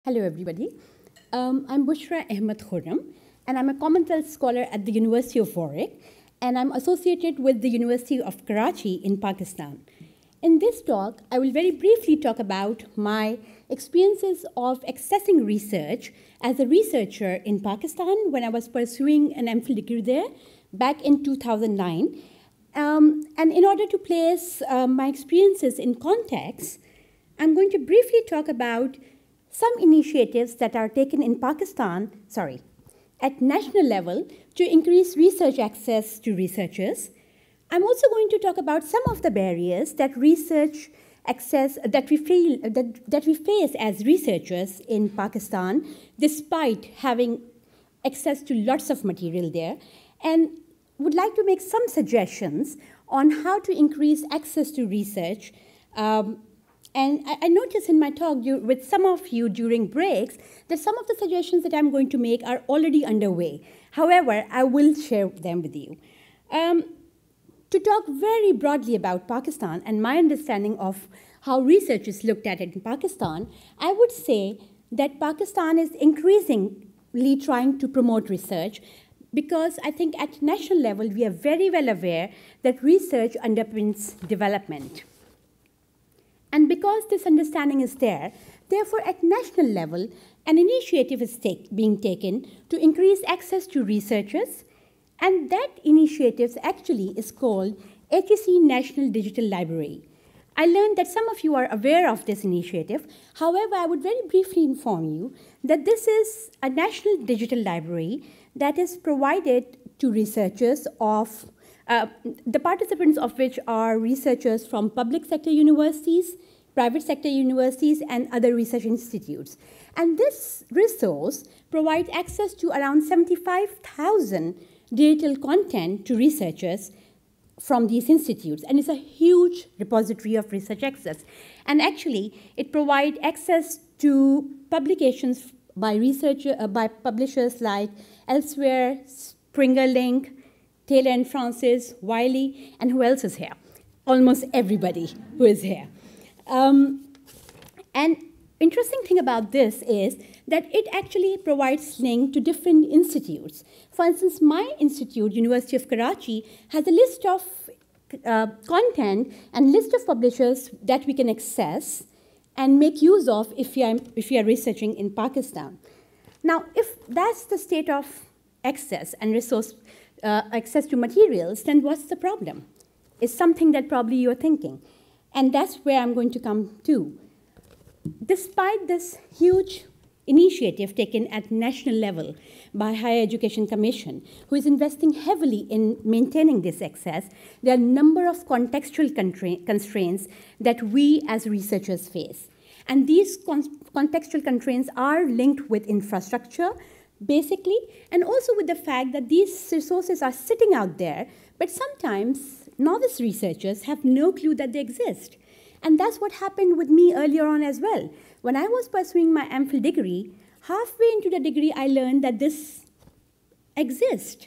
Hello, everybody. I'm Bushra Ahmed Khurram, and I'm a Commonwealth Scholar at the University of Warwick, and I'm associated with the University of Karachi in Pakistan. In this talk, I will very briefly talk about my experiences of accessing research as a researcher in Pakistan when I was pursuing an MPhil degree there back in 2009. And in order to place my experiences in context, I'm going to briefly talk about some initiatives that are taken in Pakistan, at national level to increase research access to researchers. I'm also going to talk about some of the barriers that research access that we face as researchers in Pakistan, despite having access to lots of material there, and would like to make some suggestions on how to increase access to research. And I noticed in my talk with some of you during breaks that some of the suggestions that I'm going to make are already underway. However, I will share them with you. To talk very broadly about Pakistan and my understanding of how research is looked at in Pakistan, I would say that Pakistan is increasingly trying to promote research because I think at national level we are very well aware that research underpins development. And because this understanding is there, therefore at national level, an initiative is being taken to increase access to researchers, and that initiative actually is called HEC National Digital Library. I learned that some of you are aware of this initiative. However, I would very briefly inform you that this is a national digital library that is provided to researchers of the participants of which are researchers from public sector universities, private sector universities, and other research institutes. And this resource provides access to around 75,000 digital content to researchers from these institutes, and it's a huge repository of research access. And actually, it provides access to publications by publishers like Elsewhere, Springer Link, Taylor and Francis, Wiley, and who else is here? Almost everybody who is here. And interesting thing about this is that it actually provides link to different institutes. For instance, my institute, University of Karachi, has a list of content and list of publishers that we can access and make use of if you are researching in Pakistan. Now, if that's the state of access and resource access to materials, then what's the problem? It's something that probably you're thinking. And that's where I'm going to come to. Despite this huge initiative taken at national level by Higher Education Commission, who is investing heavily in maintaining this access, there are a number of contextual constraints that we as researchers face. And these contextual constraints are linked with infrastructure, basically, and also with the fact that these resources are sitting out there, but sometimes novice researchers have no clue that they exist. And that's what happened with me earlier on as well. When I was pursuing my MPhil degree, halfway into the degree, I learned that this exists.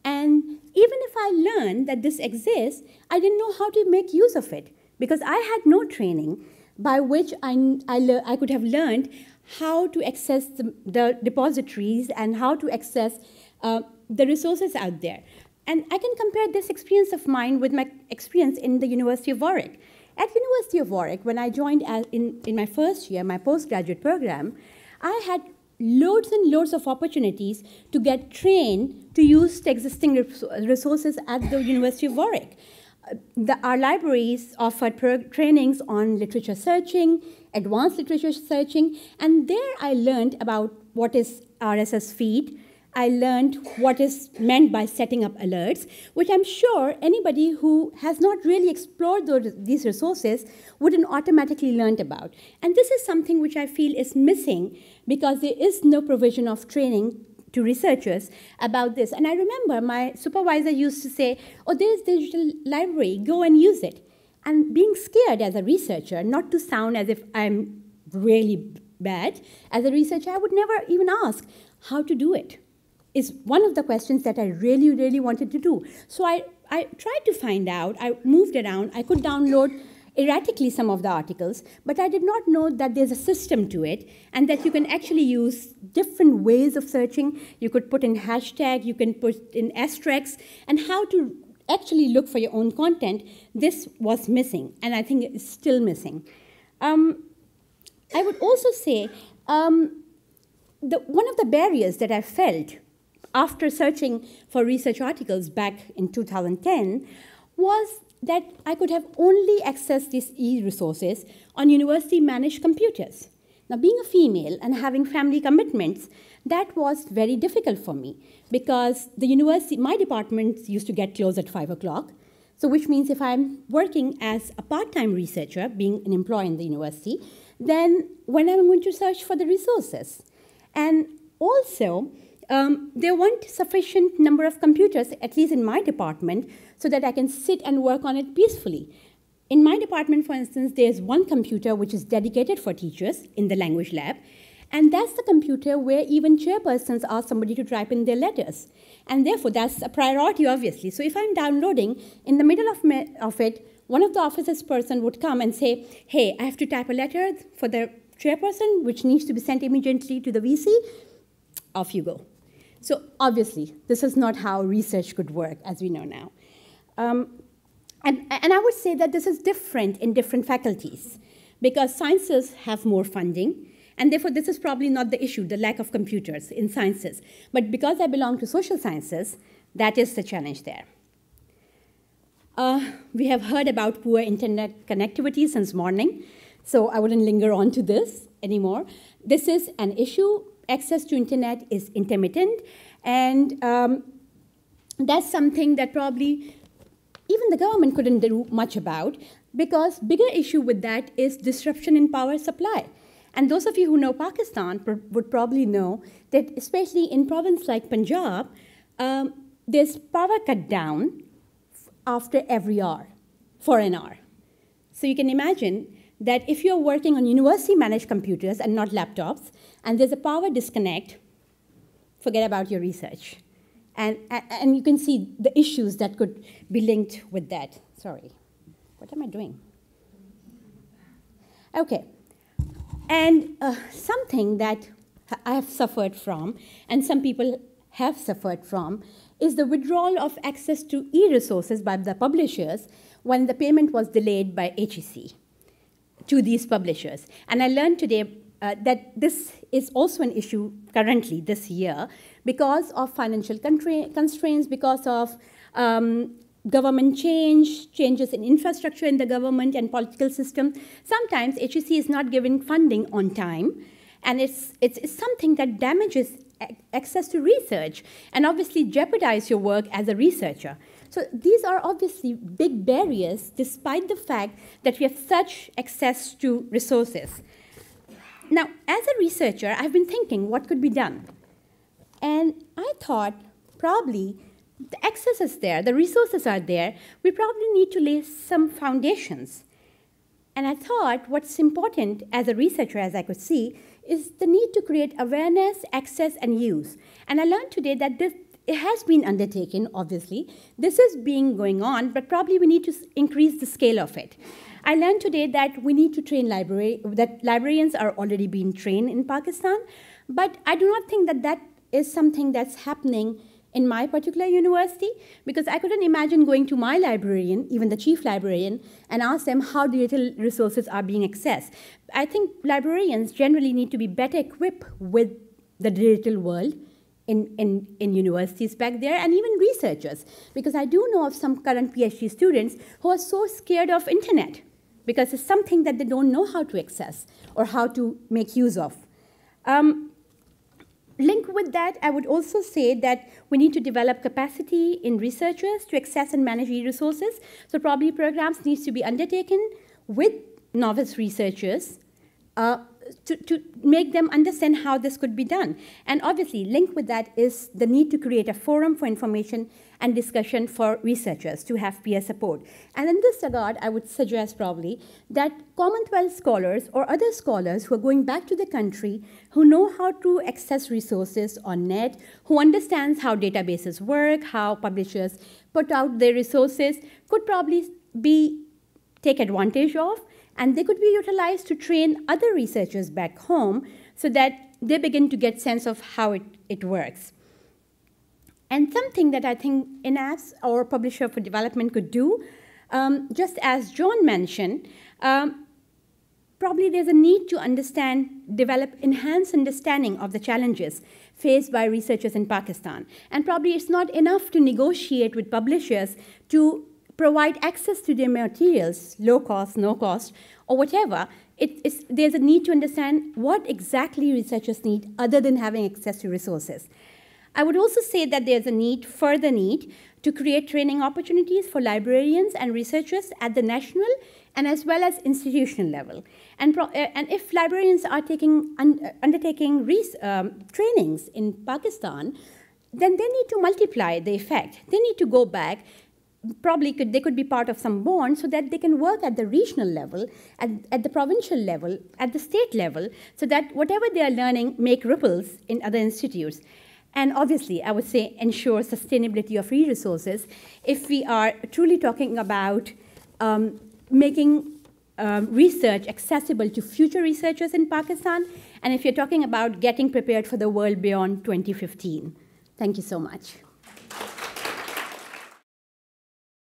And even if I learned that this exists, I didn't know how to make use of it because I had no training by which I could have learned how to access the depositories and how to access the resources out there. And I can compare this experience of mine with my experience in the University of Warwick. At University of Warwick, when I joined in my first year, my postgraduate program, I had loads and loads of opportunities to get trained to use the existing resources at the University of Warwick. Our libraries offered trainings on literature searching, advanced literature searching, and there I learned about what is RSS feed. I learned what is meant by setting up alerts, which I'm sure anybody who has not really explored these resources wouldn't automatically learn about. And this is something which I feel is missing because there is no provision of training to researchers about this. And I remember my supervisor used to say, oh, there's digital library, go and use it. And being scared as a researcher, not to sound as if I'm really bad, as a researcher, I would never even ask how to do it. Is one of the questions that I really wanted to do. So I tried to find out. I moved around. I could download erratically some of the articles, but I did not know that there's a system to it and that you can actually use different ways of searching. You could put in hashtag, you can put in asterisks, and how to actually look for your own content. This was missing, and I think it's still missing. I would also say one of the barriers that I felt after searching for research articles back in 2010 was that I could have only accessed these e-resources on university-managed computers. Now, being a female and having family commitments, that was very difficult for me because the university, my department used to get closed at 5 o'clock. So which means if I'm working as a part-time researcher, being an employee in the university, then when I'm going to search for the resources? And also, there weren't sufficient number of computers, at least in my department, so that I can sit and work on it peacefully. In my department, for instance, there's one computer which is dedicated for teachers in the language lab, and that's the computer where even chairpersons ask somebody to type in their letters. And therefore, that's a priority, obviously. So if I'm downloading, in the middle of it, one of the office's person would come and say, hey, I have to type a letter for the chairperson, which needs to be sent immediately to the VC. Off you go. So obviously, this is not how research could work, as we know now. And I would say that this is different in different faculties, because sciences have more funding, and therefore this is probably not the issue, the lack of computers in sciences. But because I belong to social sciences, that is the challenge there. We have heard about poor internet connectivity since morning, so I wouldn't linger on to this anymore. This is an issue. Access to internet is intermittent, and that's something that probably even the government couldn't do much about, because bigger issue with that is disruption in power supply. And those of you who know Pakistan would probably know that especially in province like Punjab, there's power cut down after every hour, for an hour. So you can imagine that if you're working on university-managed computers and not laptops, and there's a power disconnect, forget about your research. And you can see the issues that could be linked with that. Sorry, what am I doing? Okay, and something that I have suffered from, and some people have suffered from, is the withdrawal of access to e-resources by the publishers when the payment was delayed by HEC to these publishers. And I learned today that this is also an issue currently this year because of financial constraints, because of government changes in infrastructure in the government and political system. Sometimes HEC is not giving funding on time, and it's something that damages access to research and obviously jeopardize your work as a researcher. So these are obviously big barriers despite the fact that we have such access to resources. Now, as a researcher, I've been thinking what could be done. And I thought probably the access is there, the resources are there, we probably need to lay some foundations. And I thought what's important as a researcher, as I could see, is the need to create awareness, access, and use. And I learned today that it has been undertaken, obviously. This is going on, but probably we need to increase the scale of it. I learned today that we need to train that librarians are already being trained in Pakistan, but I do not think that that is something that's happening in my particular university, because I couldn't imagine going to my librarian, even the chief librarian, and ask them how digital resources are being accessed. I think librarians generally need to be better equipped with the digital world in universities back there, and even researchers, because I do know of some current PhD students who are so scared of internet, because it's something that they don't know how to access or how to make use of. Linked with that, I would also say that we need to develop capacity in researchers to access and manage e-resources. So probably programs need to be undertaken with novice researchers to make them understand how this could be done. And obviously, linked with that is the need to create a forum for information and discussion for researchers to have peer support. And in this regard, I would suggest probably that Commonwealth scholars or other scholars who are going back to the country, who know how to access resources on net, who understands how databases work, how publishers put out their resources, could probably be take advantage of, and they could be utilized to train other researchers back home so that they begin to get sense of how it works. And something that I think INAFS or Publisher for Development could do, just as John mentioned, probably there's a need to develop enhanced understanding of the challenges faced by researchers in Pakistan. And probably it's not enough to negotiate with publishers to provide access to their materials, low cost, no cost, or whatever. There's a need to understand what exactly researchers need other than having access to resources. I would also say that there's a further need to create training opportunities for librarians and researchers at the national and as well as institutional level. And if librarians are undertaking trainings in Pakistan, then they need to multiply the effect. They need to go back. Probably they could be part of some bond so that they can work at the regional level, at the provincial level, at the state level, so that whatever they are learning make ripples in other institutes. And obviously, I would say ensure sustainability of free resources if we are truly talking about making research accessible to future researchers in Pakistan, and if you're talking about getting prepared for the world beyond 2015. Thank you so much.